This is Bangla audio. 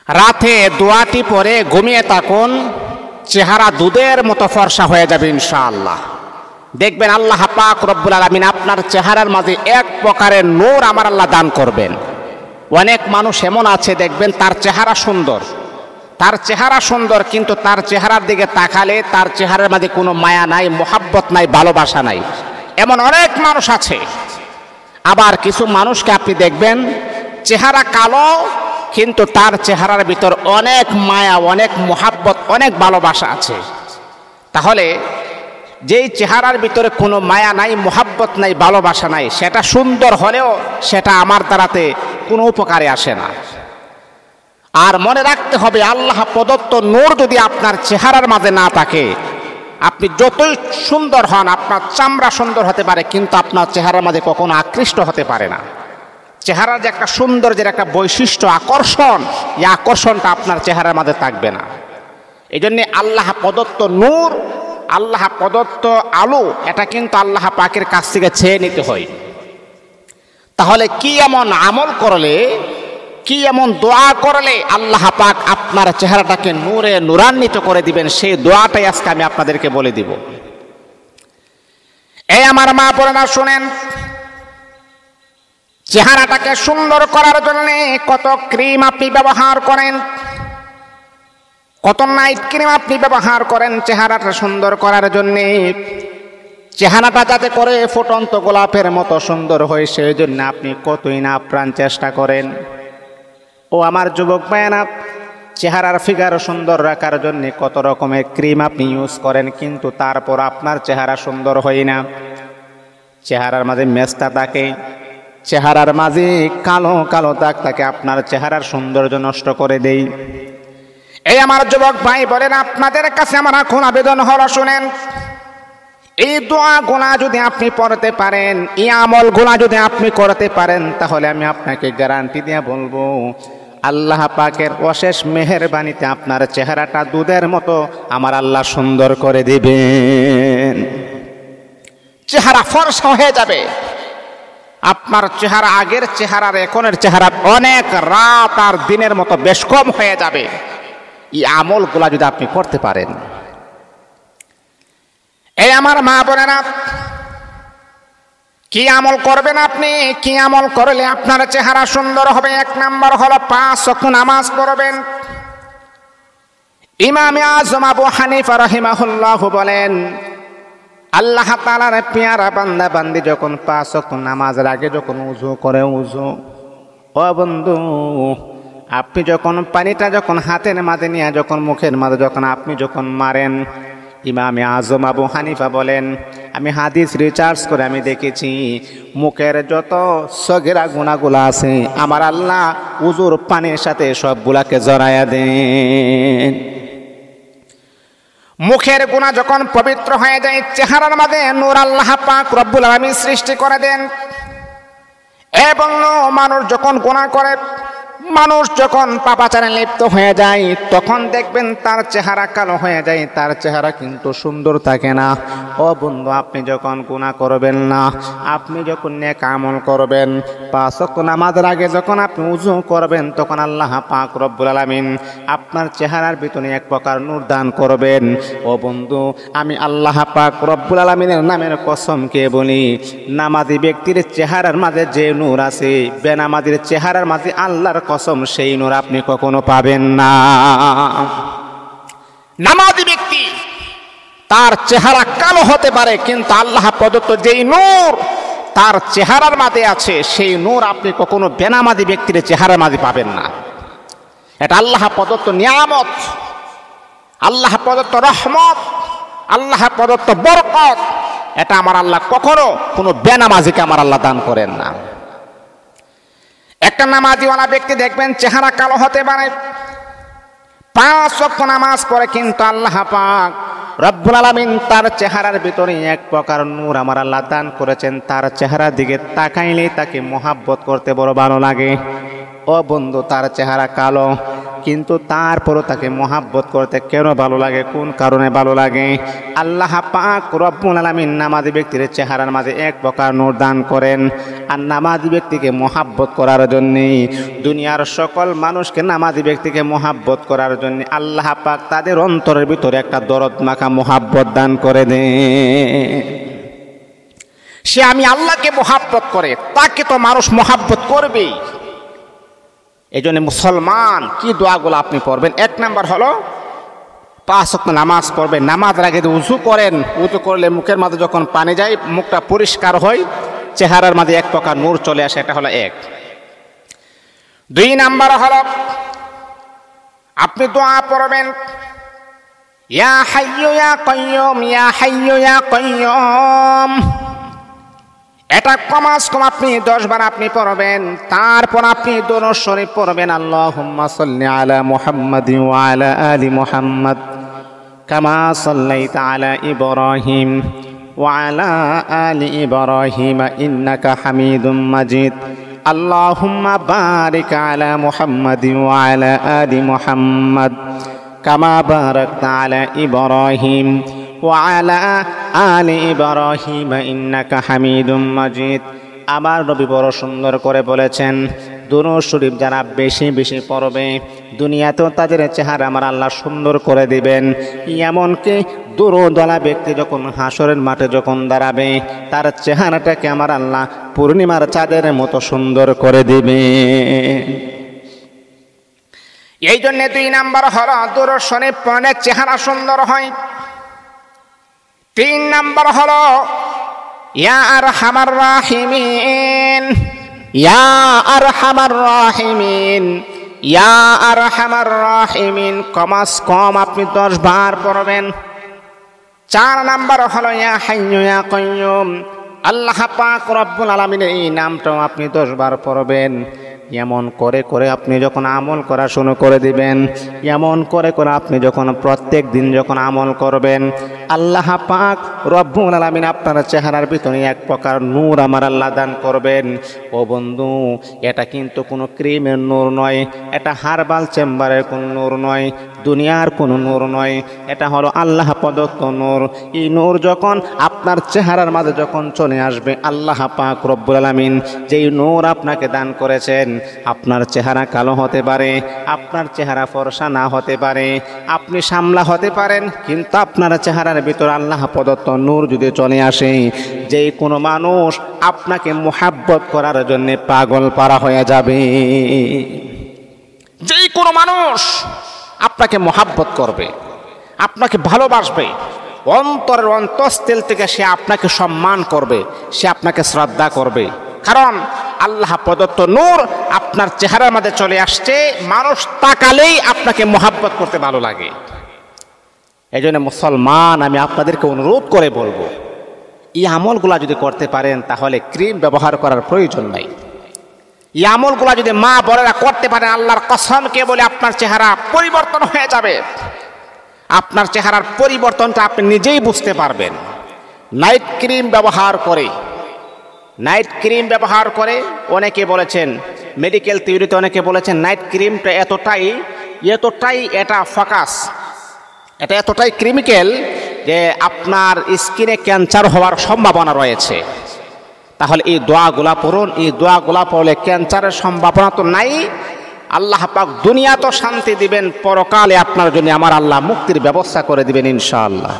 রাতে দোয়াটি পরে ঘুমিয়ে থাকুন, চেহারা দুধের মতো ফর্সা হয়ে যাবে ইনশাআল্লাহ। দেখবেন আল্লাহ পাক রব্বুল আলামিন আপনার চেহারার মাঝে এক প্রকারের নূর আমার আল্লাহ দান করবেন। অনেক মানুষ এমন আছে দেখবেন তার চেহারা সুন্দর, কিন্তু তার চেহারার দিকে তাকালে তার চেহারার মাঝে কোনো মায়া নাই, মোহাব্বত নাই, ভালোবাসা নাই। এমন অনেক মানুষ আছে। আবার কিছু মানুষকে আপনি দেখবেন চেহারা কালো, কিন্তু তার চেহারার ভিতর অনেক মায়া, অনেক মোহাব্বত, অনেক ভালোবাসা আছে। তাহলে যেই চেহারার ভিতরে কোনো মায়া নাই, মোহাব্বত নাই, ভালোবাসা নাই, সেটা সুন্দর হলেও সেটা আমার দ্বারাতে কোনো উপকারে আসে না। আর মনে রাখতে হবে, আল্লাহ প্রদত্ত নূর যদি আপনার চেহারার মাঝে না থাকে, আপনি যতই সুন্দর হন, আপনার চামড়া সুন্দর হতে পারে, কিন্তু আপনার চেহারার মাঝে কখনো আকৃষ্ট হতে পারে না। চেহারার যে একটা সৌন্দর্যের একটা বৈশিষ্ট্য, আকর্ষণ, এই আকর্ষণটা আপনার চেহারার মাঝে থাকবে না। এই জন্যে আল্লাহ প্রদত্ত নূর, আল্লাহ প্রদত্ত আলো, এটা কিন্তু আল্লাহ পাকের কাছ থেকে চেয়ে নিতে হয়। তাহলে কি এমন আমল করলে, কি এমন দোয়া করলে আল্লাহ পাক আপনার চেহারাটাকে নূরে নূরান্বিত করে দিবেন, সেই দোয়াটাই আজকে আমি আপনাদেরকে বলে দিব। এই আমার মা বোনেরা শুনেন, চেহারাটাকে সুন্দর করার জন্য কত ক্রিম আপনি ব্যবহার করেন, কত নাইট ক্রিম আপনি ব্যবহার করেন চেহারাটা সুন্দর করার জন্যে। চেহারাটা যাতে করে ফুটন্ত গোলাপের মতো সুন্দর হয়, সেই জন্য আপনি কতই না প্রাণ চেষ্টা করেন। ও আমার যুবক ভাইয়েরা, চেহারার ফিগার সুন্দর রাখার জন্য কত রকমের ক্রিম আপনি ইউজ করেন, কিন্তু তারপর আপনার চেহারা সুন্দর হয় না। চেহারার মাঝে মেস্তা থাকে, চেহারার মাঝে কালো কালো দাগ থাকে, আপনার চেহারার সৌন্দর্য নষ্ট করে দেই। এই আমার যুবক ভাই বলেন, আপনাদের কাছে আমার এখন আবেদন হলো, শুনেন, এই দোয়াগুলা যদি আপনি পড়তে পারেন, এই আমলগুলা যদি আপনি করতে পারেন, তাহলে আমি আপনাকে গ্যারান্টি দিয়ে বলবো, আল্লাহ পাকের অশেষ মেহেরবানিতে আপনার চেহারাটা দুধের মতো আমার আল্লাহ সুন্দর করে দিবেন। চেহারা ফর্সা হয়ে যাবে। আপনার চেহারা আগের চেহারার এখনের চেহারা অনেক রাত আর দিনের মতো বেশ কম হয়ে যাবে, এই আমলগুলা যদি আপনি করতে পারেন। এই আমার মা বোনেরা, কি আমল করবেন আপনি? কি আমল করলে আপনার চেহারা সুন্দর হবে? এক নাম্বার হলো 5 ওয়াক্ত নামাজ পড়বেন। ইমাম আযম আবু হানিফা রাহিমাহুল্লাহ বলেন, আল্লাহ তাআলার পেয়ারা বান্দা বান্দি যখন 5 ওয়াক্ত নামাজের আগে যখন উযু করে, ও বন্ধু, আপনি যখন পানিটা যখন হাতের মাঝে নিয়ে যখন মুখের মাঝে যখন আপনি যখন মারেন, ইমামে আজম আবু হানিফা বলেন, আমি হাদিস রিসার্চ করে আমি দেখেছি, মুখের যত সগীরা গুনাহগুলো আছে আমার আল্লাহ উজুর পানির সাথে সবগুলাকে জড়ায়া দেন। মুখের গুনাহ যখন পবিত্র হয়ে যায়, চেহারার মাঝে নূর আল্লাহ পাক রব্বুল আলামিন সৃষ্টি করে দেন। এবং মানুষ যখন গুনাহ করে, মানুষ যখন পাপাচারে লিপ্ত হয়ে যায়, তখন দেখবেন তার চেহারা কালো হয়ে যায়, তার চেহারা কিন্তু সুন্দর থাকে না। ও বন্ধু, আপনি যখন গুনাহ করবেন না, আপনি যখন নেক আমল করবেন, 5 ওয়াক্ত নামাজের আগে যখন আপনি উযু করবেন, তখন আল্লাহ পাক রব্বুল আলামিন আপনার চেহারার ভিতরে এক প্রকার নূর দান করবেন। ও বন্ধু, আমি আল্লাহ পাক রব্বুল আলামিনের নামের কসম কে বলি, নামাজি ব্যক্তির চেহারার মাঝে যে নূর আছে, বেনামাজির চেহারার মাঝে আল্লাহর কসম সেই নূর আপনি কখনো পাবেন না। নামাজি ব্যক্তি তার চেহারা কালো হতে পারে, কিন্তু আল্লাহ প্রদত্ত যেই নূর তার চেহারার মাঝে আছে, সেই নূর আপনি কখনো বেনামাজি ব্যক্তির চেহারার মাঝে পাবেন না। এটা আল্লাহ প্রদত্ত নিয়ামত, আল্লাহ প্রদত্ত রহমত, আল্লাহ প্রদত্ত বরকত। এটা আমার আল্লাহ কখনো কোনো বেনামাজিকে আমার আল্লাহ দান করেন না। একটা নামাজিওয়ালা ব্যক্তি দেখবেন চেহারা কালো হতে পারে, 5 ওয়াক্ত নামাজ পড়ে, কিন্তু আল্লাহ পাক রব্বুল আলামিন তার চেহারার ভিতরে এক প্রকার নূর আমার আল্লাহ দান করেছেন। তার চেহারার দিকে তাকাইলেই তাকে মোহাব্বত করতে বড় ভালো লাগে। ও বন্ধু, তার চেহারা কালো, কিন্তু তারপরও তাকে মহাব্বত করতে কেন ভালো লাগে, কোন কারণে ভালো লাগে? আল্লাহ পাক রব্বুল আলামিন নামাজি ব্যক্তির চেহারার মাঝে এক প্রকার নূর দান করেন। আর নামাজি ব্যক্তিকে মহাব্বত করার জন্যে, দুনিয়ার সকল মানুষকে নামাজি ব্যক্তিকে মহাব্বত করার জন্য আল্লাহ পাক তাদের অন্তরের ভিতরে একটা দরদ মাখা মহাব্বত দান করে দেন। সে আমি আল্লাহকে মহাব্বত করে, তাকে তো মানুষ মহাব্বত করবেই। এই জন্য মুসলমান কি দোয়াগুলো আপনি পড়বেন? এক নাম্বার হলো 5 ওয়াক্ত নামাজ পড়বেন। নামাজের আগে উযু করেন, উযু করলে মুখের মাঝে যখন পানি যায় মুখটা পরিষ্কার হয়, চেহারার মাঝে এক প্রকার নূর চলে আসে, এটা হলো এক। 2 নাম্বার হলো আপনি দোয়া পড়বেন ইয়া হাইয়্যু ইয়া কাইয়্যুম, ইয়া হাইয়্যু ইয়া কাইয়্যুম। এটা কমাস কম আপনি 10 বার আপনি পড়বেন। তারপর আপনি দুরূদ শরীফ পড়বেন, আল্লাহুম্মা সাল্লি আলা মুহাম্মাদি ওয়া আলা আলি মুহাম্মাদ কামা সাল্লাইতা আলা ইব্রাহিম ওয়া আলা আলি ইব্রাহিম ইন্নাকা হামিদুম মাজিদ। আল্লাহুম্মা বারিক আলা মুহাম্মাদি ওয়া আলা আলি মুহাম্মাদ কামা বারাকতা আলা ইব্রাহিম ওয়া আলা আলি ইব্রাহিম ইন্নাকা হামিদুম মাজিদ। আমার নবী বড় সুন্দর করে বলেছেন, দুরূদ শরীফ যারা বেশি বেশি পড়বে দুনিয়াতেও তাদের চেহারা আমার আল্লাহ সুন্দর করে দিবেন। এমনকি দুরূদওয়ালা ব্যক্তি যখন হাসরের মাঠে যখন দাঁড়াবে তার চেহারাটাকে আমার আল্লাহ পূর্ণিমার চাঁদের মতো সুন্দর করে দিবে। এই জন্য 2 নাম্বার হলো দুরূদ শরীফ পড়লে চেহারা সুন্দর হয়। 3 নাম্বার হলো ইয়া আরহামার রাহিমিন, ইয়া আরহামার রাহিমিন, ইয়া আরহামার রাহিমিন। কমাস কম আপনি 10 বার পড়বেন। 4 নাম্বার হলো ইয়া হাইয়্যু ইয়া কাইয়্যুম। আল্লাহ পাক রব্বুল আলামিনের এই নামটাও আপনি 10 বার পড়বেন। এমন করে করে আপনি যখন আমল করা শুরু করে দিবেন, এমন করে করে আপনি যখন প্রত্যেক দিন যখন আমল করবেন, আল্লাহ পাক রব্বুল আলামিন আপনার চেহারার ভিতরে এক প্রকার নূর আমার আল্লাহ দান করবেন। ও বন্ধু, এটা কিন্তু কোনো ক্রিমের নূর নয়, এটা হার্বাল চেম্বারের কোনো নূর নয়, দুনিয়ার কোনো নূর নয়, এটা হলো আল্লাহ প্রদত্ত নূর। এই নূর যখন আপনার চেহারার মাঝে যখন চলে আসবে, আল্লাহ পাক রব্বুল আলামিন যেই নূর আপনাকে দান করেছেন, আপনার চেহারা কালো হতে পারে, আপনার চেহারা ফর্সা না হতে পারে, আপনি সামলা হতে পারেন, কিন্তু আপনার চেহারার ভিতর আল্লাহ প্রদত্ত নূর যদি চলে আসে, যে কোনো মানুষ আপনাকে মুহাব্বত করার জন্য পাগল পারা হয়ে যাবে। যে কোনো মানুষ আপনাকে মুহাব্বত করবে, আপনাকে ভালোবাসবে, অন্তরের অন্তঃস্থল থেকে সে আপনাকে সম্মান করবে, সে আপনাকে শ্রদ্ধা করবে। কারণ আল্লাহ প্রদত্ত নূর আপনার চেহারার মধ্যে চলে আসছে, মানুষ তাকালেই আপনাকে মহাব্বত করতে ভালো লাগে। এই জন্য মুসলমান আমি আপনাদেরকে অনুরোধ করে বলবো, এই আমলগুলা যদি করতে পারেন তাহলে ক্রিম ব্যবহার করার প্রয়োজন নাই। এই আমলগুলা যদি মা বড়রা করতে পারেন, আল্লাহর কসমকে বলে আপনার চেহারা পরিবর্তন হয়ে যাবে। আপনার চেহারার পরিবর্তনটা আপনি নিজেই বুঝতে পারবেন। নাইট ক্রিম ব্যবহার করে, নাইট ক্রিম ব্যবহার করে অনেকে বলেছেন, মেডিকেল থিওরিতে অনেকে বলেছেন নাইট ক্রিমটা এতটাই এটা ফোকাস, এটা এতটাই কেমিক্যাল যে আপনার স্কিনে ক্যান্সার হওয়ার সম্ভাবনা রয়েছে। তাহলে এই দোয়াগুলা পড়ুন, এই দোয়াগুলা পড়লে ক্যান্সারের সম্ভাবনা তো নাই। আল্লাহ পাক দুনিয়া তো শান্তি দিবেন, পরকালে আপনার জন্য আমার আল্লাহ মুক্তির ব্যবস্থা করে দিবেন ইনশাআল্লাহ।